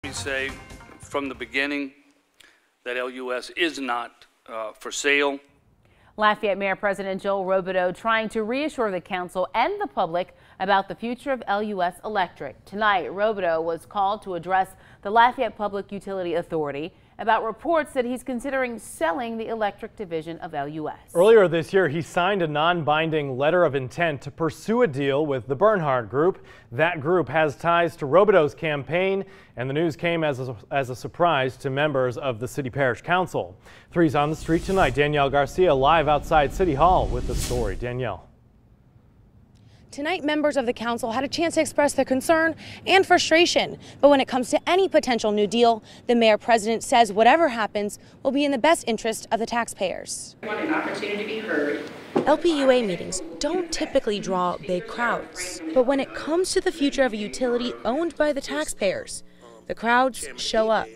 We say from the beginning that LUS is not for sale. Lafayette Mayor-President Joel Robideau trying to reassure the council and the public about the future of LUS Electric. Tonight, Robideau was called to address the Lafayette Public Utility Authority about reports that he's considering selling the electric division of LUS. Earlier this year, he signed a non-binding letter of intent to pursue a deal with the Bernhardt Group. That group has ties to Robideau's campaign, and the news came as a surprise to members of the City Parish Council. 3's on the street tonight. Danielle Garcia live outside City Hall with the story. Danielle. Tonight, members of the council had a chance to express their concern and frustration. But when it comes to any potential new deal, the mayor-president says whatever happens will be in the best interest of the taxpayers. I want an opportunity to be heard. LPUA meetings don't typically draw big crowds. But when it comes to the future of a utility owned by the taxpayers, the crowds show up.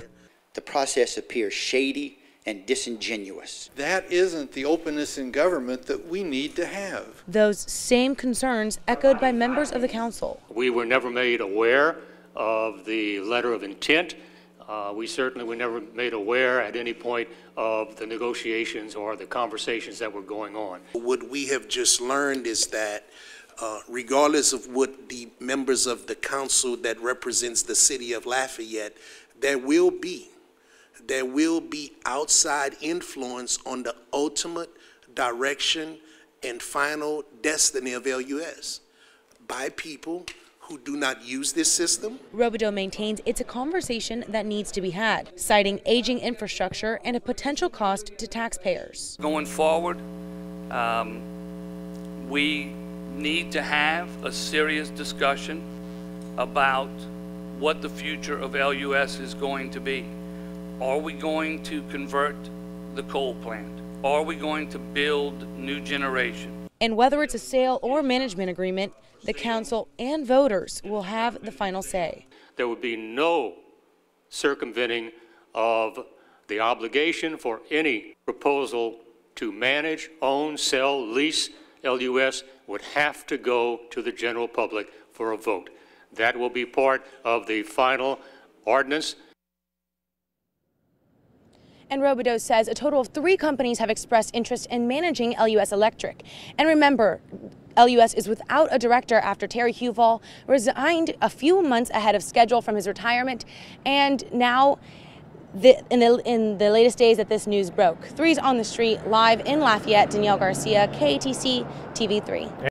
The process appears shady and disingenuous. That isn't the openness in government that we need to have. Those same concerns echoed by members of the council. We were never made aware of the letter of intent. We certainly were never made aware at any point of the negotiations or the conversations that were going on. What we have just learned is that regardless of what the members of the council that represents the city of Lafayette, there will be outside influence on the ultimate direction and final destiny of LUS by people who do not use this system. Robideau maintains it's a conversation that needs to be had, citing aging infrastructure and a potential cost to taxpayers. Going forward, we need to have a serious discussion about what the future of LUS is going to be. Are we going to convert the coal plant? Are we going to build new generation? And whether it's a sale or management agreement, the council and voters will have the final say. There would be no circumventing of the obligation for any proposal to manage, own, sell, lease LUS would have to go to the general public for a vote. That will be part of the final ordinance. And Robideau says a total of 3 companies have expressed interest in managing LUS Electric. And remember, LUS is without a director after Terry Huval resigned a few months ahead of schedule from his retirement. And now, in the latest days that this news broke. 3's on the street, live in Lafayette. Danielle Garcia, KATC TV3.